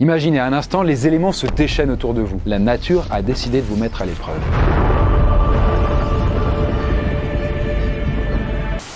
Imaginez un instant, les éléments se déchaînent autour de vous. La nature a décidé de vous mettre à l'épreuve.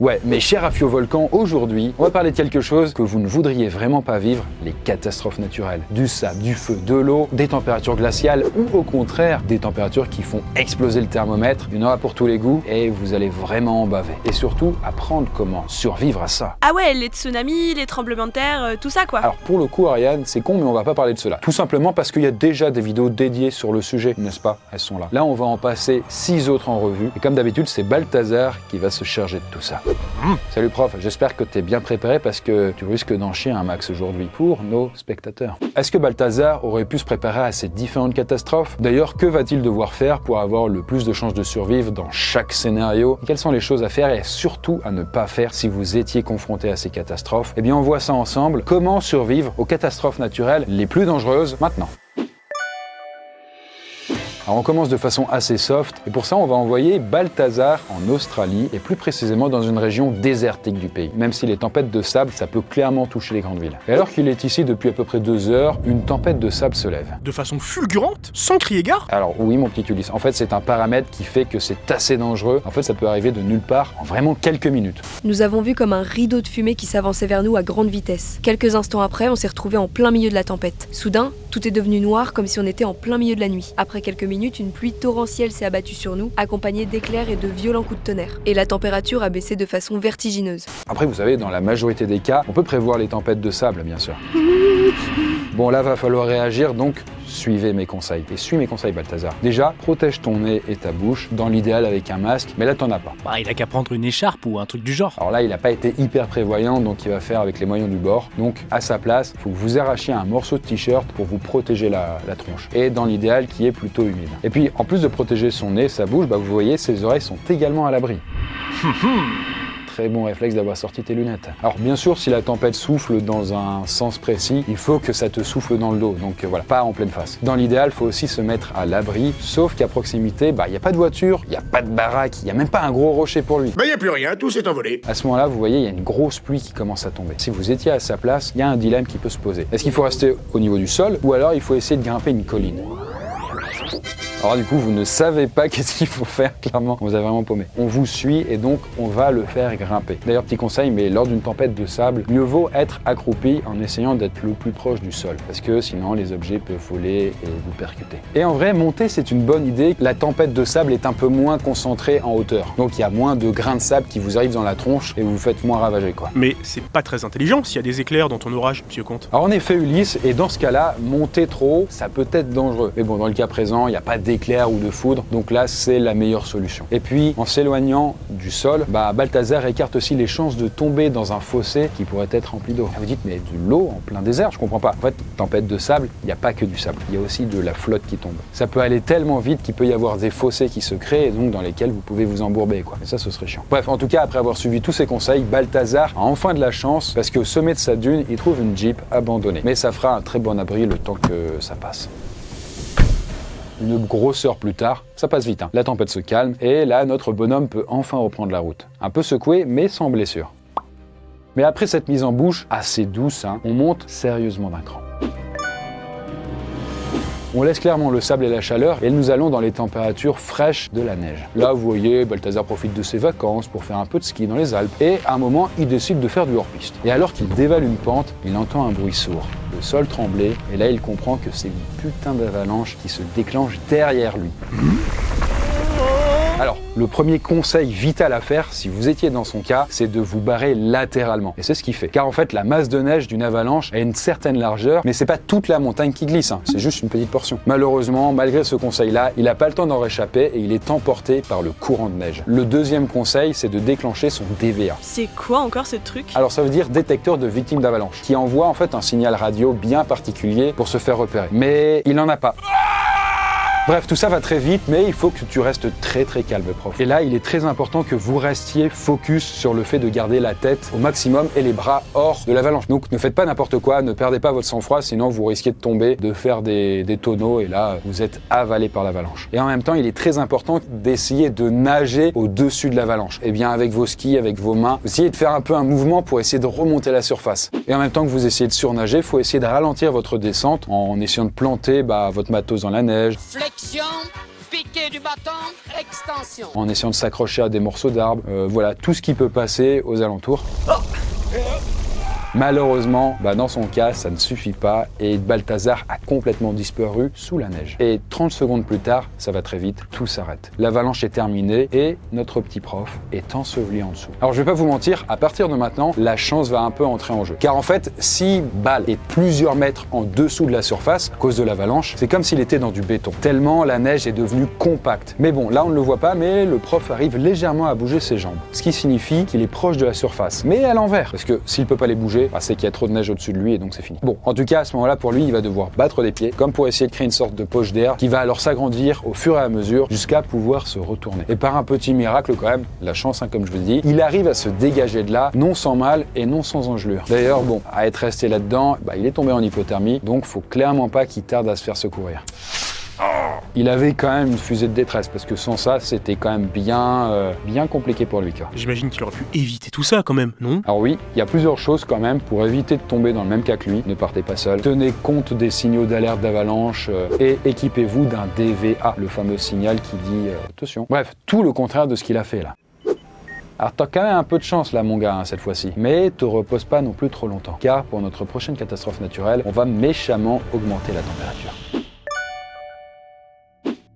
Ouais, mes chers afiovolcans, aujourd'hui, on va parler de quelque chose que vous ne voudriez vraiment pas vivre, les catastrophes naturelles. Du sable, du feu, de l'eau, des températures glaciales ou au contraire, des températures qui font exploser le thermomètre. Il y en aura pour tous les goûts et vous allez vraiment en baver. Et surtout, apprendre comment survivre à ça. Ah ouais, les tsunamis, les tremblements de terre, tout ça quoi. Alors pour le coup, Ariane, c'est con mais on va pas parler de cela. Tout simplement parce qu'il y a déjà des vidéos dédiées sur le sujet, n'est-ce pas? Elles sont là. Là, on va en passer 6 autres en revue. Et comme d'habitude, c'est Balthazar qui va se charger de tout ça. Salut prof, j'espère que t'es bien préparé parce que tu risques d'en chier un max aujourd'hui pour nos spectateurs. Est-ce que Balthazar aurait pu se préparer à ces différentes catastrophes? D'ailleurs, que va-t-il devoir faire pour avoir le plus de chances de survivre dans chaque scénario? Et quelles sont les choses à faire et surtout à ne pas faire si vous étiez confronté à ces catastrophes? Eh bien, on voit ça ensemble. Comment survivre aux catastrophes naturelles les plus dangereuses maintenant? Alors on commence de façon assez soft et pour ça on va envoyer Balthazar en Australie et plus précisément dans une région désertique du pays. Même si les tempêtes de sable, ça peut clairement toucher les grandes villes. Et alors qu'il est ici depuis à peu près 2 heures, une tempête de sable se lève. De façon fulgurante, sans crier gare? Alors oui mon petit Ulysse, en fait c'est un paramètre qui fait que c'est assez dangereux. En fait ça peut arriver de nulle part en vraiment quelques minutes. Nous avons vu comme un rideau de fumée qui s'avançait vers nous à grande vitesse. Quelques instants après, on s'est retrouvés en plein milieu de la tempête. Soudain, tout est devenu noir comme si on était en plein milieu de la nuit. Après quelques minutes, une pluie torrentielle s'est abattue sur nous, accompagnée d'éclairs et de violents coups de tonnerre. Et la température a baissé de façon vertigineuse. Après, vous savez, dans la majorité des cas, on peut prévoir les tempêtes de sable, bien sûr. Bon, là, va falloir réagir, donc suivez mes conseils. Et suis mes conseils, Balthazar. Déjà, protège ton nez et ta bouche, dans l'idéal avec un masque, mais là, t'en as pas. Bah, il a qu'à prendre une écharpe ou un truc du genre. Alors là, il n'a pas été hyper prévoyant, donc il va faire avec les moyens du bord. Donc, à sa place, il faut que vous arrachiez un morceau de t-shirt pour vous protéger la tronche. Et dans l'idéal, qui est plutôt humide. Et puis, en plus de protéger son nez, sa bouche, bah, vous voyez, ses oreilles sont également à l'abri. Très bon réflexe d'avoir sorti tes lunettes. Alors bien sûr, si la tempête souffle dans un sens précis, il faut que ça te souffle dans le dos, donc voilà, pas en pleine face. Dans l'idéal, il faut aussi se mettre à l'abri, sauf qu'à proximité, il n'y a pas de voiture, il n'y a pas de baraque, il n'y a même pas un gros rocher pour lui. Il n'y a plus rien, tout s'est envolé. À ce moment-là, vous voyez, il y a une grosse pluie qui commence à tomber. Si vous étiez à sa place, il y a un dilemme qui peut se poser. Est-ce qu'il faut rester au niveau du sol, ou alors il faut essayer de grimper une colline? Alors du coup, vous ne savez pas qu'est-ce qu'il faut faire, clairement. Vous avez vraiment paumé. On vous suit et donc on va le faire grimper. D'ailleurs, petit conseil, mais lors d'une tempête de sable, mieux vaut être accroupi en essayant d'être le plus proche du sol. Parce que sinon, les objets peuvent voler et vous percuter. Et en vrai, monter, c'est une bonne idée. La tempête de sable est un peu moins concentrée en hauteur. Donc il y a moins de grains de sable qui vous arrivent dans la tronche et vous vous faites moins ravager, quoi. Mais c'est pas très intelligent s'il y a des éclairs dans ton orage, monsieur Comte. Alors en effet, Ulysse, et dans ce cas-là, monter trop haut, ça peut être dangereux. Mais bon, dans le cas présent, il n'y a pas d'éclair ou de foudre, donc là c'est la meilleure solution. Et puis en s'éloignant du sol, Balthazar écarte aussi les chances de tomber dans un fossé qui pourrait être rempli d'eau. Vous dites mais de l'eau en plein désert, je comprends pas. En fait, tempête de sable, il n'y a pas que du sable, il y a aussi de la flotte qui tombe. Ça peut aller tellement vite qu'il peut y avoir des fossés qui se créent et donc dans lesquels vous pouvez vous embourber quoi. Et ça ce serait chiant. Bref, en tout cas après avoir suivi tous ces conseils, Balthazar a enfin de la chance parce qu'au sommet de sa dune, il trouve une Jeep abandonnée. Mais ça fera un très bon abri le temps que ça passe. Une grosse heure plus tard, ça passe vite, hein. La tempête se calme et là notre bonhomme peut enfin reprendre la route. Un peu secoué mais sans blessure. Mais après cette mise en bouche, assez douce, hein, on monte sérieusement d'un cran. On laisse clairement le sable et la chaleur et nous allons dans les températures fraîches de la neige. Là, vous voyez, Balthazar profite de ses vacances pour faire un peu de ski dans les Alpes et à un moment, il décide de faire du hors-piste. Et alors qu'il dévale une pente, il entend un bruit sourd, le sol trembler et là, il comprend que c'est une putain d'avalanche qui se déclenche derrière lui. Alors, le premier conseil vital à faire, si vous étiez dans son cas, c'est de vous barrer latéralement. Et c'est ce qu'il fait. Car en fait, la masse de neige d'une avalanche a une certaine largeur, mais c'est pas toute la montagne qui glisse, hein. C'est juste une petite portion. Malheureusement, malgré ce conseil-là, il n'a pas le temps d'en réchapper et il est emporté par le courant de neige. Le deuxième conseil, c'est de déclencher son DVA. C'est quoi encore ce truc? Alors ça veut dire détecteur de victimes d'avalanche, qui envoie en fait un signal radio bien particulier pour se faire repérer. Mais il n'en a pas. Bref, tout ça va très vite, mais il faut que tu restes très calme, prof. Et là, il est très important que vous restiez focus sur le fait de garder la tête au maximum et les bras hors de l'avalanche. Donc ne faites pas n'importe quoi, ne perdez pas votre sang-froid, sinon vous risquez de tomber, de faire des tonneaux et là, vous êtes avalé par l'avalanche. Et en même temps, il est très important d'essayer de nager au-dessus de l'avalanche. Et bien avec vos skis, avec vos mains, essayez de faire un peu un mouvement pour essayer de remonter la surface. Et en même temps que vous essayez de surnager, il faut essayer de ralentir votre descente en essayant de planter votre matos dans la neige. Flexion, piqué du bâton, extension. En essayant de s'accrocher à des morceaux d'arbres. Voilà, tout ce qui peut passer aux alentours. Malheureusement, dans son cas, ça ne suffit pas et Balthazar a complètement disparu sous la neige. Et 30 secondes plus tard, ça va très vite, tout s'arrête. L'avalanche est terminée et notre petit prof est enseveli en dessous. Alors je vais pas vous mentir, à partir de maintenant, la chance va un peu entrer en jeu. Car en fait, si Bal est plusieurs mètres en dessous de la surface, à cause de l'avalanche, c'est comme s'il était dans du béton. Tellement la neige est devenue compacte. Mais bon, là on ne le voit pas, mais le prof arrive légèrement à bouger ses jambes. Ce qui signifie qu'il est proche de la surface, mais à l'envers. Parce que s'il peut pas les bouger, c'est qu'il y a trop de neige au-dessus de lui et donc c'est fini. Bon, en tout cas, à ce moment-là, pour lui, il va devoir battre des pieds, comme pour essayer de créer une sorte de poche d'air qui va alors s'agrandir au fur et à mesure jusqu'à pouvoir se retourner. Et par un petit miracle quand même, la chance, comme je vous le dis, il arrive à se dégager de là, non sans mal et non sans engelure. D'ailleurs, bon, à être resté là-dedans, il est tombé en hypothermie, donc faut clairement pas qu'il tarde à se faire secourir. Il avait quand même une fusée de détresse parce que sans ça, c'était quand même bien compliqué pour lui, quoi. J'imagine qu'il aurait pu éviter tout ça quand même, non? Alors oui, il y a plusieurs choses quand même pour éviter de tomber dans le même cas que lui. Ne partez pas seul. Tenez compte des signaux d'alerte d'avalanche et équipez-vous d'un DVA, le fameux signal qui dit attention. Bref, tout le contraire de ce qu'il a fait là. Alors t'as quand même un peu de chance là mon gars cette fois-ci, mais te repose pas non plus trop longtemps, car pour notre prochaine catastrophe naturelle, on va méchamment augmenter la température.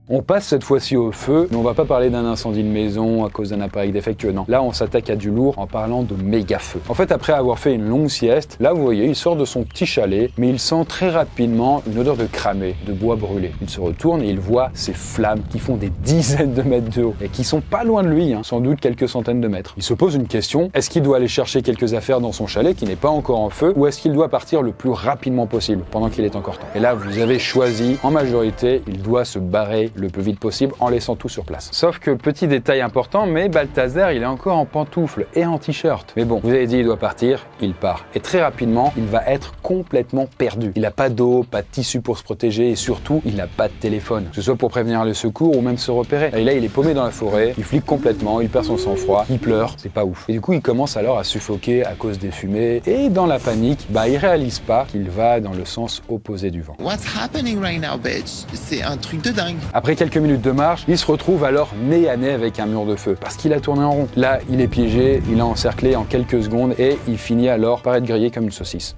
On passe cette fois-ci au feu, mais on va pas parler d'un incendie de maison à cause d'un appareil défectueux, non. Là, on s'attaque à du lourd en parlant de méga feu. En fait, après avoir fait une longue sieste, là, vous voyez, il sort de son petit chalet, mais il sent très rapidement une odeur de cramé, de bois brûlé. Il se retourne et il voit ces flammes qui font des dizaines de mètres de haut et qui sont pas loin de lui, sans doute quelques centaines de mètres. Il se pose une question, est-ce qu'il doit aller chercher quelques affaires dans son chalet qui n'est pas encore en feu, ou est-ce qu'il doit partir le plus rapidement possible pendant qu'il est encore temps? Et là, vous avez choisi, en majorité, il doit se barrer le plus vite possible en laissant tout sur place. Sauf que, petit détail important, mais Balthazar, il est encore en pantoufles et en t-shirt. Mais bon, vous avez dit il doit partir, il part. Et très rapidement, il va être complètement perdu. Il n'a pas d'eau, pas de tissu pour se protéger et surtout, il n'a pas de téléphone. Que ce soit pour prévenir les secours ou même se repérer. Et là, il est paumé dans la forêt, il flippe complètement, il perd son sang-froid, il pleure, c'est pas ouf. Et du coup, il commence alors à suffoquer à cause des fumées et dans la panique, il réalise pas qu'il va dans le sens opposé du vent. What's happening right now, bitch? C'est un truc de dingue. Après quelques minutes de marche, il se retrouve alors nez à nez avec un mur de feu parce qu'il a tourné en rond. Là, il est piégé, il est encerclé en quelques secondes et il finit alors par être grillé comme une saucisse.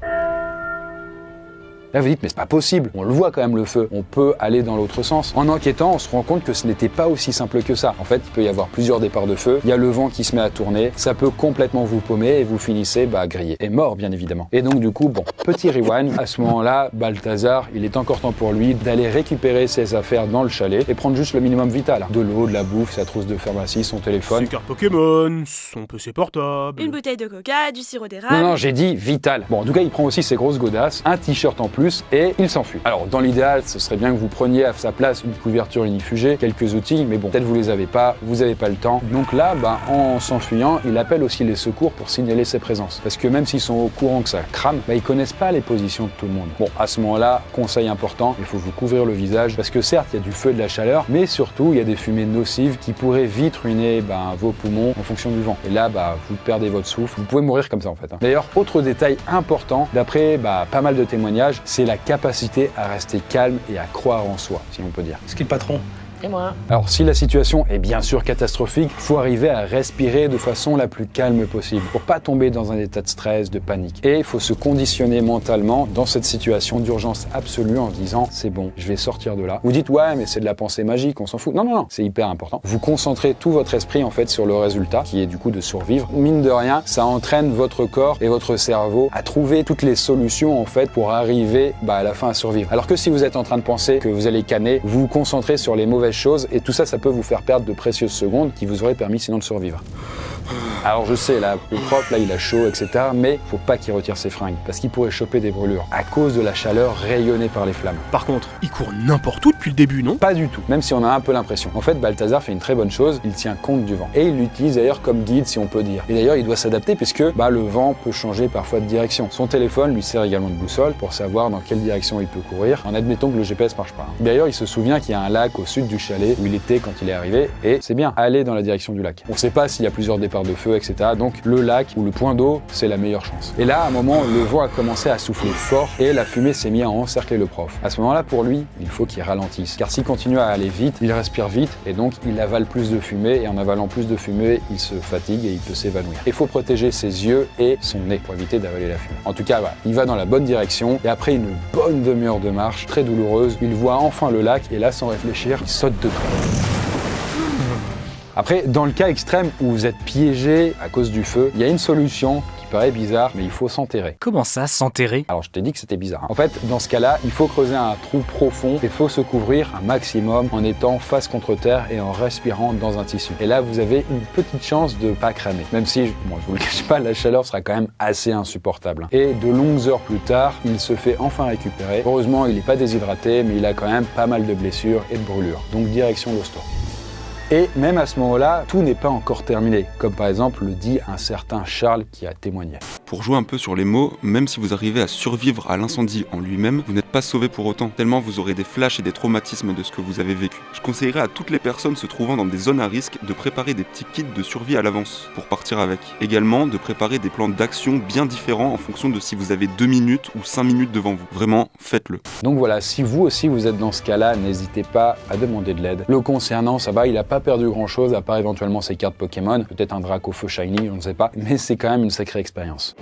Là, vous dites, mais c'est pas possible, on le voit quand même le feu, on peut aller dans l'autre sens. En enquêtant, on se rend compte que ce n'était pas aussi simple que ça. En fait, il peut y avoir plusieurs départs de feu, il y a le vent qui se met à tourner, ça peut complètement vous paumer et vous finissez grillé. Et mort, bien évidemment. Et donc, du coup, petit rewind, à ce moment-là, Balthazar, il est encore temps pour lui d'aller récupérer ses affaires dans le chalet et prendre juste le minimum vital. De l'eau, de la bouffe, sa trousse de pharmacie, son téléphone. Ses cartes Pokémon, son PC portable. Une bouteille de coca, du sirop d'érable. Non, j'ai dit vital. Bon, en tout cas, il prend aussi ses grosses godasses, un t-shirt en plus et il s'enfuit. Alors dans l'idéal, ce serait bien que vous preniez à sa place une couverture unifugée, quelques outils, mais bon, peut-être vous les avez pas, vous avez pas le temps. Donc là, en s'enfuyant, il appelle aussi les secours pour signaler ses présences. Parce que même s'ils sont au courant que ça crame, ils connaissent pas les positions de tout le monde. Bon, à ce moment-là, conseil important, il faut vous couvrir le visage, parce que certes, il y a du feu et de la chaleur, mais surtout, il y a des fumées nocives qui pourraient vite ruiner vos poumons en fonction du vent. Et là, vous perdez votre souffle, vous pouvez mourir comme ça en fait. D'ailleurs, autre détail important, d'après pas mal de témoignages, c'est la capacité à rester calme et à croire en soi, si on peut dire. C'est qui le patron? Et moi? Alors si la situation est bien sûr catastrophique, il faut arriver à respirer de façon la plus calme possible pour pas tomber dans un état de stress, de panique. Et il faut se conditionner mentalement dans cette situation d'urgence absolue en se disant c'est bon, je vais sortir de là. Vous dites ouais mais c'est de la pensée magique, on s'en fout. Non, c'est hyper important. Vous concentrez tout votre esprit en fait sur le résultat qui est du coup de survivre. Mine de rien, ça entraîne votre corps et votre cerveau à trouver toutes les solutions en fait pour arriver à la fin à survivre. Alors que si vous êtes en train de penser que vous allez canner, vous vous concentrez sur les mauvaises choses et tout ça, ça peut vous faire perdre de précieuses secondes qui vous auraient permis sinon de survivre. Alors je sais, là, le prof, là, il a chaud, etc. Mais faut pas qu'il retire ses fringues, parce qu'il pourrait choper des brûlures, à cause de la chaleur rayonnée par les flammes. Par contre, il court n'importe où depuis le début, non? Pas du tout, même si on a un peu l'impression. En fait, Balthazar fait une très bonne chose, il tient compte du vent. Et il l'utilise d'ailleurs comme guide, si on peut dire. Et d'ailleurs, il doit s'adapter, puisque le vent peut changer parfois de direction. Son téléphone lui sert également de boussole pour savoir dans quelle direction il peut courir, en admettant que le GPS marche pas. D'ailleurs, il se souvient qu'il y a un lac au sud du chalet où il était quand il est arrivé, et c'est bien, aller dans la direction du lac. On sait pas s'il y a plusieurs départs de feu, etc. Donc le lac ou le point d'eau, c'est la meilleure chance. Et là, à un moment, le vent a commencé à souffler fort et la fumée s'est mise à encercler le prof. À ce moment-là, pour lui, il faut qu'il ralentisse, car s'il continue à aller vite, il respire vite et donc il avale plus de fumée, et en avalant plus de fumée, il se fatigue et il peut s'évanouir. Il faut protéger ses yeux et son nez pour éviter d'avaler la fumée. En tout cas, il va dans la bonne direction et après une bonne demi-heure de marche très douloureuse, il voit enfin le lac et là, sans réfléchir, il saute dedans. Après, dans le cas extrême où vous êtes piégé à cause du feu, il y a une solution qui paraît bizarre, mais il faut s'enterrer. Comment ça, s'enterrer? Alors je t'ai dit que c'était bizarre. En fait, dans ce cas-là, il faut creuser un trou profond et il faut se couvrir un maximum en étant face contre terre et en respirant dans un tissu. Et là, vous avez une petite chance de pas cramer. Même si, je vous le cache pas, la chaleur sera quand même assez insupportable. Et de longues heures plus tard, il se fait enfin récupérer. Heureusement, il n'est pas déshydraté, mais il a quand même pas mal de blessures et de brûlures. Donc direction l'hosto. Et même à ce moment-là, tout n'est pas encore terminé, comme par exemple le dit un certain Charles qui a témoigné. Pour jouer un peu sur les mots, même si vous arrivez à survivre à l'incendie en lui-même, vous n'êtes pas sauvé pour autant, tellement vous aurez des flashs et des traumatismes de ce que vous avez vécu. Je conseillerais à toutes les personnes se trouvant dans des zones à risque de préparer des petits kits de survie à l'avance pour partir avec. Également, de préparer des plans d'action bien différents en fonction de si vous avez 2 minutes ou 5 minutes devant vous. Vraiment, faites-le. Donc voilà, si vous aussi vous êtes dans ce cas-là, n'hésitez pas à demander de l'aide. Le concernant, ça va, il a pas perdu grand-chose, à part éventuellement ses cartes Pokémon, peut-être un Draco Feu Shiny, je ne sais pas, mais c'est quand même une sacrée expérience.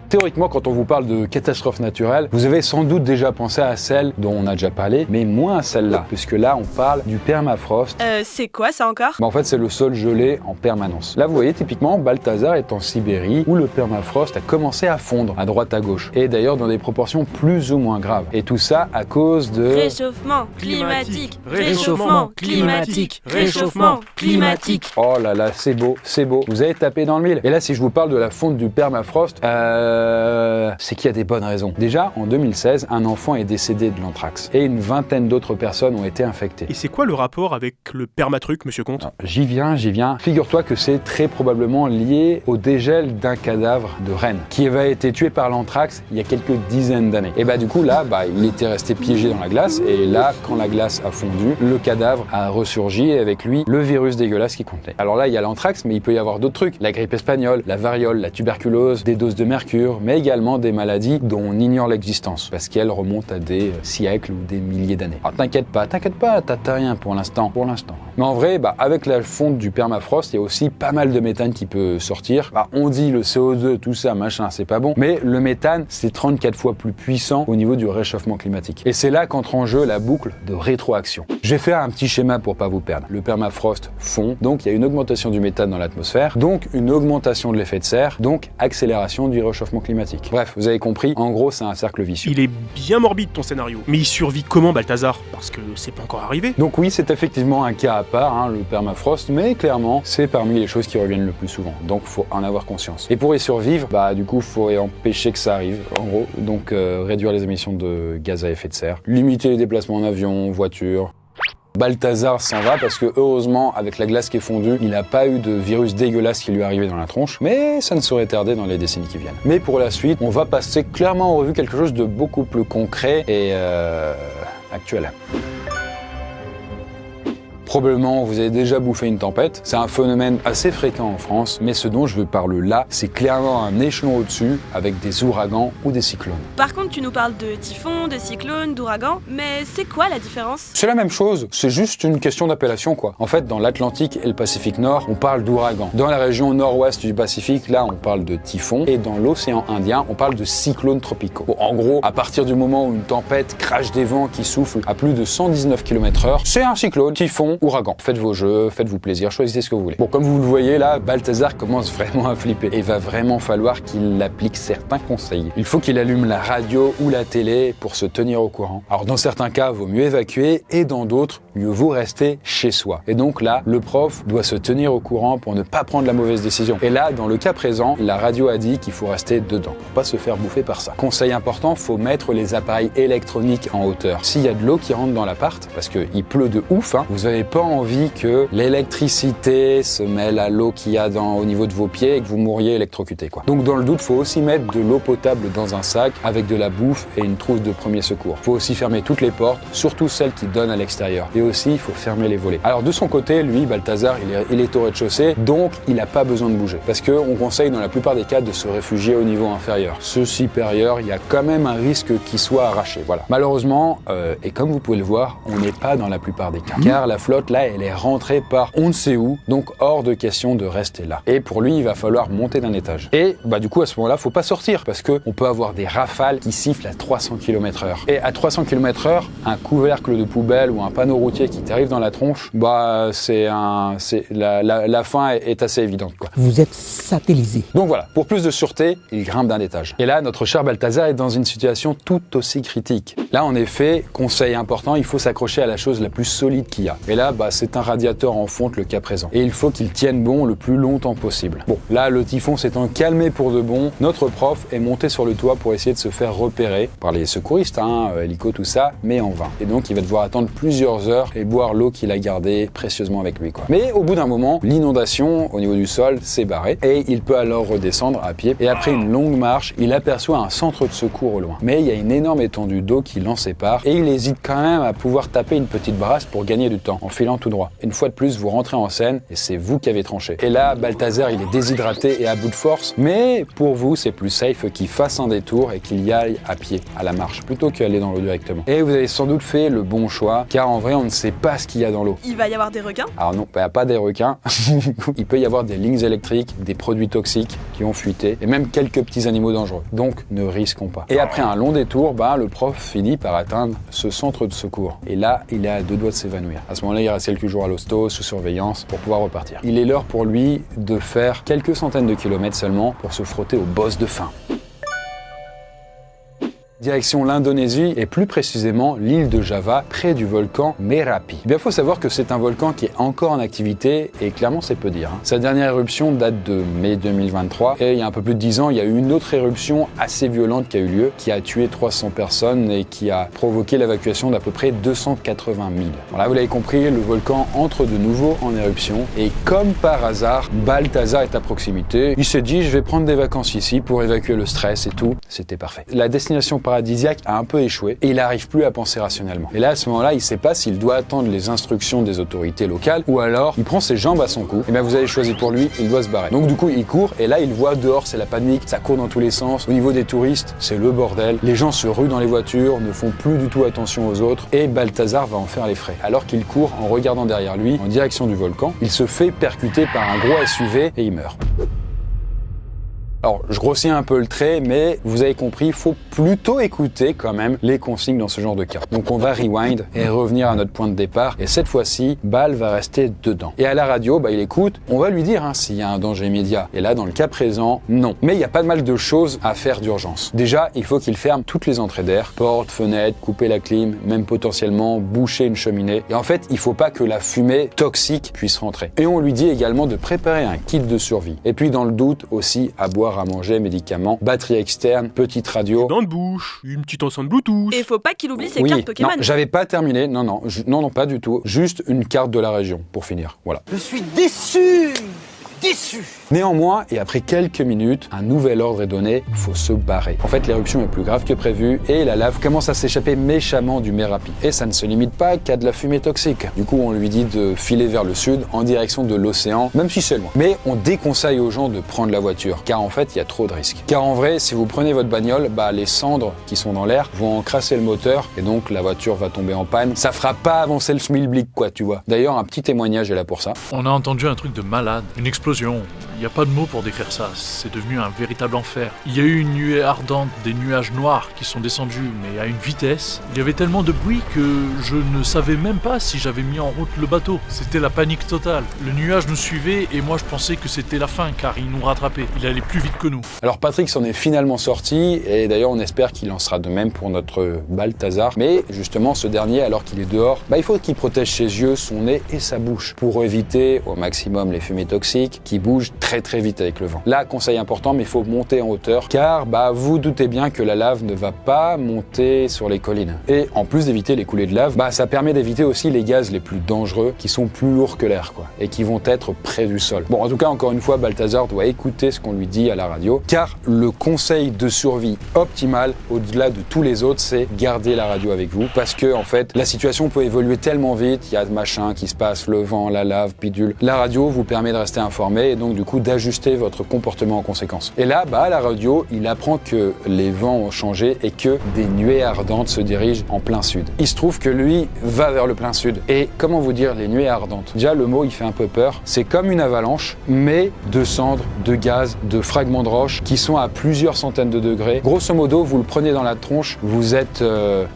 Théoriquement, quand on vous parle de catastrophe naturelle, vous avez sans doute déjà pensé à celle dont on a déjà parlé, mais moins à celle-là, puisque là, on parle du permafrost. C'est quoi ça encore? En fait, c'est le sol gelé en permanence. Là, vous voyez, typiquement, Balthazar est en Sibérie, où le permafrost a commencé à fondre, à droite à gauche, et d'ailleurs dans des proportions plus ou moins graves. Et tout ça à cause de... Réchauffement climatique. Réchauffement climatique. Réchauffement climatique. Oh là là, c'est beau, c'est beau. Vous avez tapé dans le mille. Et là, si je vous parle de la fonte du permafrost, c'est qu'il y a des bonnes raisons. Déjà, en 2016, un enfant est décédé de l'anthrax et une vingtaine d'autres personnes ont été infectées. Et c'est quoi le rapport avec le permatruc, monsieur Comte? Alors, j'y viens. Figure-toi que c'est très probablement lié au dégel d'un cadavre de renne qui avait été tué par l'anthrax il y a quelques dizaines d'années. Et du coup, là, il était resté piégé dans la glace et là, quand la glace a fondu, le cadavre a ressurgi et avec lui, le virus dégueulasse qui contenait. Alors là, il y a l'anthrax, mais il peut y avoir d'autres trucs. La grippe espagnole, la variole, la tuberculose, des doses de mercure, mais également des maladies dont on ignore l'existence, parce qu'elles remontent à des siècles ou des milliers d'années. Alors t'inquiète pas, t'as rien pour l'instant. Mais en vrai, avec la fonte du permafrost, il y a aussi pas mal de méthane qui peut sortir. On dit le CO2, tout ça, machin, c'est pas bon, mais le méthane, c'est 34 fois plus puissant au niveau du réchauffement climatique. Et c'est là qu'entre en jeu la boucle de rétroaction. Je vais faire un petit schéma pour pas vous perdre. Le permafrost fond, donc il y a une augmentation du méthane dans l'atmosphère, donc une augmentation de l'effet de serre, donc accélération du réchauffement climatique. Bref, vous avez compris, en gros, c'est un cercle vicieux. Il est bien morbide ton scénario. Mais il survit comment, Balthazar? Parce que c'est pas encore arrivé. Donc oui, c'est effectivement un cas à part, le permafrost, mais clairement, c'est parmi les choses qui reviennent le plus souvent. Donc faut en avoir conscience. Et pour y survivre, du coup, faut empêcher que ça arrive, en gros. Donc réduire les émissions de gaz à effet de serre, limiter les déplacements en avion, voiture. Balthazar s'en va parce que heureusement, avec la glace qui est fondue, il n'a pas eu de virus dégueulasse qui lui est arrivé dans la tronche, mais ça ne saurait tarder dans les décennies qui viennent. Mais pour la suite, on va passer clairement en revue quelque chose de beaucoup plus concret et actuel. Probablement, vous avez déjà bouffé une tempête. C'est un phénomène assez fréquent en France, mais ce dont je veux parler là, c'est clairement un échelon au-dessus avec des ouragans ou des cyclones. Par contre, tu nous parles de typhons, de cyclones, d'ouragans, mais c'est quoi la différence? C'est la même chose, c'est juste une question d'appellation quoi. En fait, dans l'Atlantique et le Pacifique Nord, on parle d'ouragans. Dans la région nord-ouest du Pacifique, là, on parle de typhons. Et dans l'océan Indien, on parle de cyclones tropicaux. Bon, en gros, à partir du moment où une tempête crache des vents qui soufflent à plus de 119 km/h, c'est un cyclone. Typhon, ouragan. Faites vos jeux, faites-vous plaisir, choisissez ce que vous voulez. Bon, comme vous le voyez là, Balthazar commence vraiment à flipper. Et il va vraiment falloir qu'il applique certains conseils. Il faut qu'il allume la radio ou la télé pour se tenir au courant. Alors dans certains cas, vaut mieux évacuer et dans d'autres, mieux vaut rester chez soi. Et donc là, le prof doit se tenir au courant pour ne pas prendre la mauvaise décision. Et là, dans le cas présent, la radio a dit qu'il faut rester dedans, pour pas se faire bouffer par ça. Conseil important, faut mettre les appareils électroniques en hauteur. S'il y a de l'eau qui rentre dans l'appart, parce qu'il pleut de ouf, vous n'avez pas envie que l'électricité se mêle à l'eau qu'il y a au niveau de vos pieds et que vous mouriez électrocuté, quoi. Donc dans le doute, faut aussi mettre de l'eau potable dans un sac avec de la bouffe et une trousse de premier secours. Faut aussi fermer toutes les portes, surtout celles qui donnent à l'extérieur. Et aussi, il faut fermer les volets. Alors de son côté, lui, Balthazar, il est au rez-de-chaussée, donc il n'a pas besoin de bouger. Parce qu'on conseille dans la plupart des cas de se réfugier au niveau inférieur. Ce supérieur, il y a quand même un risque qu'il soit arraché. Voilà. Malheureusement, et comme vous pouvez le voir, on n'est pas dans la plupart des cas. Car la flotte, là, elle est rentrée par on ne sait où, donc hors de question de rester là. Et pour lui, il va falloir monter d'un étage. Et du coup, à ce moment-là, faut pas sortir parce qu'on peut avoir des rafales qui sifflent à 300 km/h. Et à 300 km/h, un couvercle de poubelle ou un panneau routier qui t'arrive dans la tronche, la fin est assez évidente, quoi. Vous êtes satellisé. Donc voilà, pour plus de sûreté, il grimpe d'un étage. Et là, notre cher Balthazar est dans une situation tout aussi critique. Là, en effet, conseil important, il faut s'accrocher à la chose la plus solide qu'il y a. Et là, c'est un radiateur en fonte le cas présent. Et il faut qu'il tienne bon le plus longtemps possible. Bon, là, le typhon s'étant calmé pour de bon, notre prof est monté sur le toit pour essayer de se faire repérer par les secouristes, hélico, tout ça, mais en vain. Et donc, il va devoir attendre plusieurs heures et boire l'eau qu'il a gardée précieusement avec lui, quoi. Mais au bout d'un moment, l'inondation au niveau du sol s'est barrée et il peut alors redescendre à pied. Et après une longue marche, il aperçoit un centre de secours au loin. Mais il y a une énorme étendue d'eau qui l'en sépare et il hésite quand même à pouvoir taper une petite brasse pour gagner du temps en filant tout droit. Une fois de plus, vous rentrez en scène et c'est vous qui avez tranché. Et là, Balthazar, il est déshydraté et à bout de force, mais pour vous, c'est plus safe qu'il fasse un détour et qu'il y aille à pied, à la marche, plutôt qu'aller dans l'eau directement. Et vous avez sans doute fait le bon choix, car en vrai, on ne sait pas ce qu'il y a dans l'eau. Il va y avoir des requins? Alors non, il n'y a pas des requins. Il peut y avoir des lignes électriques, des produits toxiques qui ont fuité, et même quelques petits animaux dangereux. Donc, ne risquons pas. Et après un long détour, le prof finit par atteindre ce centre de secours. Et là, il est à deux doigts de s'évanouir. À ce moment-là, il reste quelques jours à l'hosto, sous surveillance, pour pouvoir repartir. Il est l'heure pour lui de faire quelques centaines de kilomètres seulement pour se frotter au boss de faim. Direction l'Indonésie et plus précisément l'île de Java, près du volcan Merapi. Eh bien, faut savoir que c'est un volcan qui est encore en activité et clairement c'est peu dire. Sa dernière éruption date de mai 2023 et il y a un peu plus de 10 ans, il y a eu une autre éruption assez violente qui a eu lieu, qui a tué 300 personnes et qui a provoqué l'évacuation d'à peu près 280 000. Voilà, vous l'avez compris, le volcan entre de nouveau en éruption et comme par hasard, Balthazar est à proximité. Il s'est dit, je vais prendre des vacances ici pour évacuer le stress et tout. C'était parfait. La destination paradisiaque a un peu échoué et il n'arrive plus à penser rationnellement. Et là, à ce moment-là, il ne sait pas s'il doit attendre les instructions des autorités locales ou alors il prend ses jambes à son cou. Et bien vous avez choisi pour lui, il doit se barrer. Donc du coup, il court et là, il voit dehors, c'est la panique, ça court dans tous les sens. Au niveau des touristes, c'est le bordel. Les gens se ruent dans les voitures, ne font plus du tout attention aux autres et Balthazar va en faire les frais. Alors qu'il court en regardant derrière lui, en direction du volcan, il se fait percuter par un gros SUV et il meurt. Alors, je grossis un peu le trait, mais vous avez compris, il faut plutôt écouter quand même les consignes dans ce genre de cas. Donc on va rewind et revenir à notre point de départ. Et cette fois-ci, Bal va rester dedans. Et à la radio, il écoute, on va lui dire s'il y a un danger immédiat. Et là, dans le cas présent, non. Mais il y a pas mal de choses à faire d'urgence. Déjà, il faut qu'il ferme toutes les entrées d'air, portes, fenêtres, couper la clim, même potentiellement boucher une cheminée. Et en fait, il faut pas que la fumée toxique puisse rentrer. Et on lui dit également de préparer un kit de survie. Et puis dans le doute aussi, à boire, à manger, médicaments, batterie externe, petite radio. Dents de bouche, une petite enceinte Bluetooth. Et faut pas qu'il oublie ses cartes Pokémon. Non, j'avais pas terminé. Non, pas du tout. Juste une carte de la région pour finir. Voilà. Je suis déçu. Néanmoins, et après quelques minutes, un nouvel ordre est donné, faut se barrer. En fait, l'éruption est plus grave que prévu et la lave commence à s'échapper méchamment du Merapi. Et ça ne se limite pas qu'à de la fumée toxique. Du coup, on lui dit de filer vers le sud, en direction de l'océan, même si c'est loin. Mais on déconseille aux gens de prendre la voiture, car en fait, il y a trop de risques. Car en vrai, si vous prenez votre bagnole, les cendres qui sont dans l'air vont encrasser le moteur, et donc la voiture va tomber en panne. Ça fera pas avancer le schmilblick, quoi, tu vois. D'ailleurs, un petit témoignage est là pour ça. On a entendu un truc de malade, une explosion. Il n'y a pas de mots pour décrire ça, c'est devenu un véritable enfer. Il y a eu une nuée ardente, des nuages noirs qui sont descendus, mais à une vitesse. Il y avait tellement de bruit que je ne savais même pas si j'avais mis en route le bateau. C'était la panique totale. Le nuage nous suivait et moi je pensais que c'était la fin car il nous rattrapait. Il allait plus vite que nous. Alors Patrick s'en est finalement sorti et d'ailleurs on espère qu'il en sera de même pour notre Balthazar. Mais justement ce dernier, alors qu'il est dehors, il faut qu'il protège ses yeux, son nez et sa bouche pour éviter au maximum les fumées toxiques qui bougent très très vite avec le vent. Là, conseil important, mais il faut monter en hauteur car vous doutez bien que la lave ne va pas monter sur les collines. Et en plus d'éviter les coulées de lave, ça permet d'éviter aussi les gaz les plus dangereux qui sont plus lourds que l'air et qui vont être près du sol. Bon, en tout cas, encore une fois, Balthazar doit écouter ce qu'on lui dit à la radio car le conseil de survie optimal au-delà de tous les autres, c'est garder la radio avec vous parce que en fait, la situation peut évoluer tellement vite, il y a machin qui se passe, le vent, la lave, bidule. La radio vous permet de rester informé et donc du coup d'ajuster votre comportement en conséquence. Et là, à la radio, il apprend que les vents ont changé et que des nuées ardentes se dirigent en plein sud. Il se trouve que lui va vers le plein sud. Et comment vous dire les nuées ardentes? Déjà, le mot, il fait un peu peur. C'est comme une avalanche, mais de cendres, de gaz, de fragments de roches qui sont à plusieurs centaines de degrés. Grosso modo, vous le prenez dans la tronche, vous êtes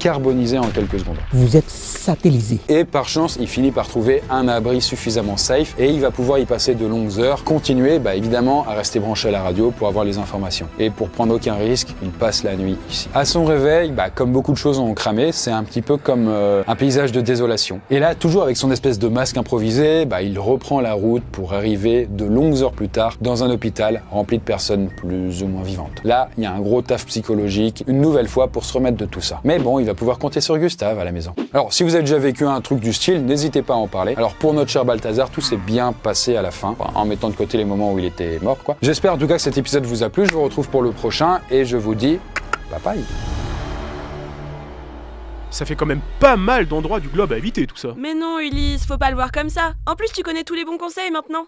carbonisé en quelques secondes. Vous êtes satellisé. Et par chance, il finit par trouver un abri suffisamment safe et il va pouvoir y passer de longues heures, continuer évidemment à rester branché à la radio pour avoir les informations. Et pour prendre aucun risque, il passe la nuit ici. À son réveil, comme beaucoup de choses ont cramé, c'est un petit peu comme un paysage de désolation. Et là, toujours avec son espèce de masque improvisé, il reprend la route pour arriver de longues heures plus tard dans un hôpital rempli de personnes plus ou moins vivantes. Là, il y a un gros taf psychologique, une nouvelle fois pour se remettre de tout ça. Mais bon, il va pouvoir compter sur Gustave à la maison. Alors, si vous avez déjà vécu un truc du style, n'hésitez pas à en parler. Alors, pour notre cher Balthazar, tout s'est bien passé à la fin, en mettant de côté les moments où il était mort, J'espère en tout cas que cet épisode vous a plu. Je vous retrouve pour le prochain et je vous dis bye bye. Ça fait quand même pas mal d'endroits du globe à éviter tout ça. Mais non Ulysse, faut pas le voir comme ça. En plus tu connais tous les bons conseils maintenant.